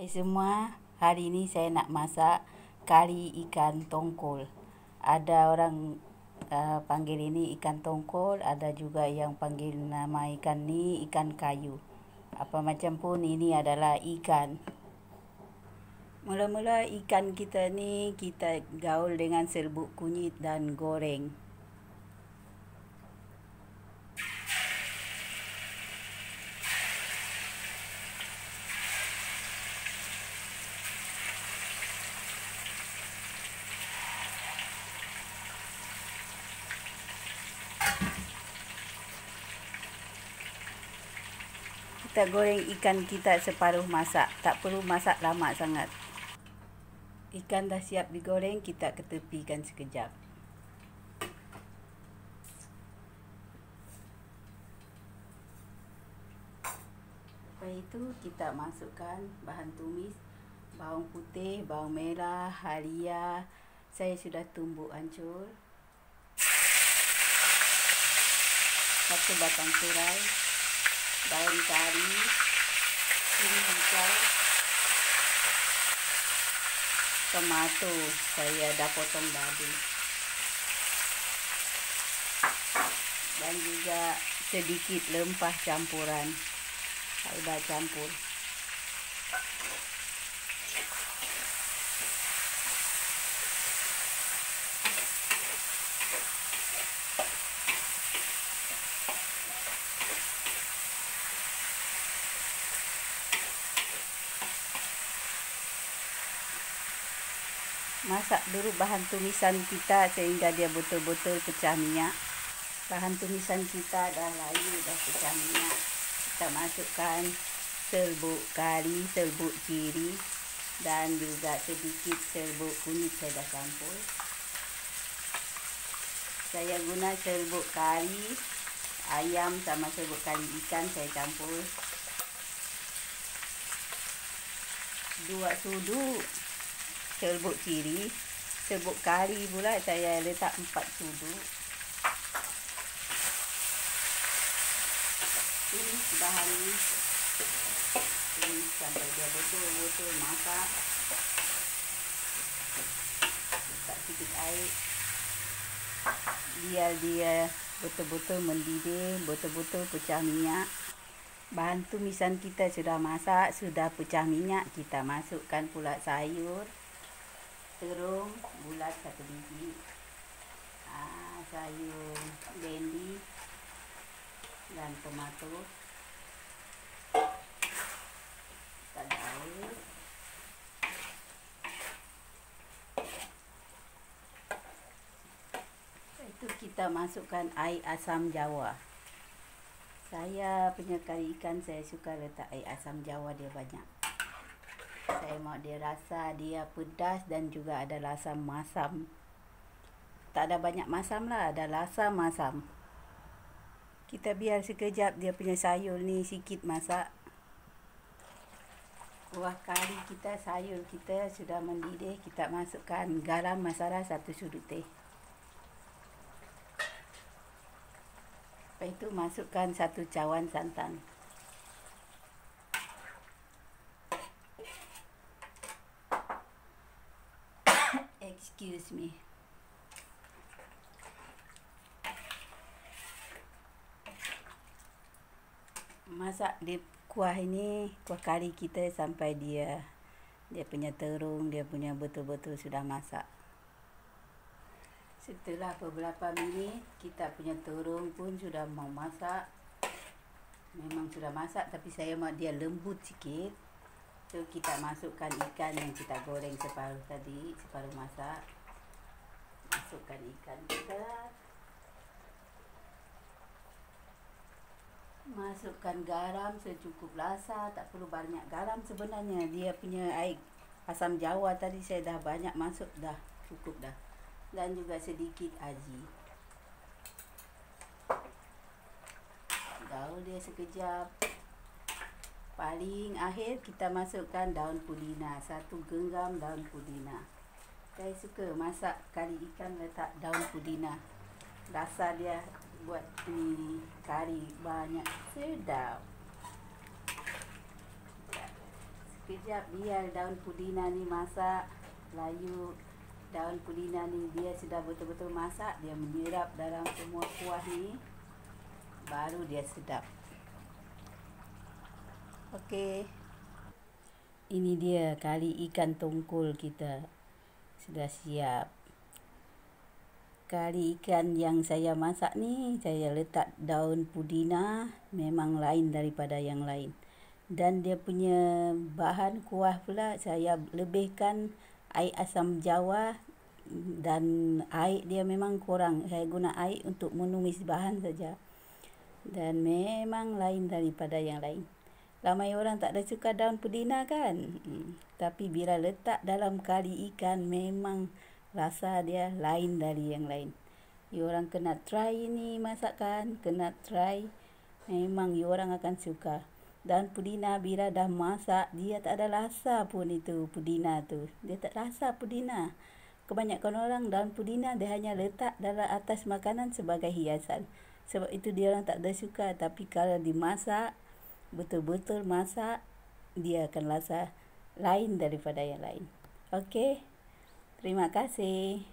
Hai semua, hari ini saya nak masak kari ikan tongkol. Ada orang panggil ini ikan tongkol, ada juga yang panggil nama ikan ni ikan kayu. Apa macam pun ini adalah ikan. Mula-mula ikan kita ni kita gaul dengan serbuk kunyit dan goreng. Kita goreng ikan kita separuh masak, tak perlu masak lama sangat. Ikan dah siap digoreng, kita ketepikan sekejap. Lepas itu kita masukkan bahan tumis, bawang putih, bawang merah, halia. Saya sudah tumbuk hancur. 1 batang serai, daun kari, kuning hijau, tomato saya dah potong dadu, dan juga sedikit rempah campuran. Saya dah campur. Masak dulu bahan tumisan kita sehingga dia betul-betul pecah minyak. Bahan tumisan kita dah layu, dah pecah minyak. Kita masukkan serbuk kari, serbuk ciri, dan juga sedikit serbuk kunyit saya dah campur. Saya guna serbuk kari ayam sama serbuk kari ikan saya campur. 2 sudu serbuk ciri, serbuk kari pula saya letak 4 sudu. Tumis bahan ni, tumis sampai dia betul-betul masak. Letak sedikit air, biar dia betul-betul mendidih, betul-betul pecah minyak. Bahan tumisan kita sudah masak, sudah pecah minyak. Kita masukkan pula sayur. Terung bulat 1 biji, sayur bendi dan tomato. Kita gaul. Itu kita masukkan air asam jawa. Saya punya kari ikan saya suka letak air asam jawa dia banyak. Saya mau dia rasa dia pedas dan juga ada rasa masam. Tak ada banyak masam lah, ada rasa masam. Kita biar sekejap dia punya sayur ni sikit masak. Kuah kari kita, sayur kita sudah mendidih. Kita masukkan garam masala 1 sudu teh. Lepas itu masukkan 1 cawan santan. Excuse me. Masak di kuah ini, kuah kari kita sampai dia punya terung, dia punya betul-betul sudah masak. Setelah beberapa minit, kita punya terung pun sudah mau masak. Memang sudah masak, tapi saya mau dia lembut sikit. So kita masukkan ikan yang kita goreng separuh tadi, separuh masak. Masukkan ikan kita. Masukkan garam secukup rasa, tak perlu banyak garam sebenarnya. Dia punya air asam jawa tadi saya dah banyak masuk dah, cukup dah. Dan juga sedikit aji. Gaul dia sekejap. Paling akhir kita masukkan daun pudina, 1 genggam daun pudina. Saya suka masak kari ikan letak daun pudina. Rasa dia buat ni kari banyak sedap. Sekejap biar daun pudina ni masak, layu daun pudina ni dia sudah betul-betul masak, dia menyerap dalam semua kuah ni, baru dia sedap. Okey. Ini dia kari ikan tongkol kita. Sudah siap. Kari ikan yang saya masak ni, saya letak daun pudina, memang lain daripada yang lain. Dan dia punya bahan kuah pula, saya lebihkan air asam jawa dan air dia memang kurang. Saya guna air untuk menumis bahan saja. Dan memang lain daripada yang lain. Ramai orang tak ada suka daun pudina kan? Tapi bila letak dalam kari ikan, memang rasa dia lain dari yang lain. You orang kena try ini masakan, kena try. Memang you orang akan suka. Daun pudina bila dah masak, dia tak ada rasa pun itu pudina tu. Dia tak rasa pudina. Kebanyakan orang daun pudina dia hanya letak dalam atas makanan sebagai hiasan. Sebab itu dia orang tak ada suka. Tapi kalau dimasak, betul-betul masak, dia akan rasa lain daripada yang lain. Okey. Terima kasih.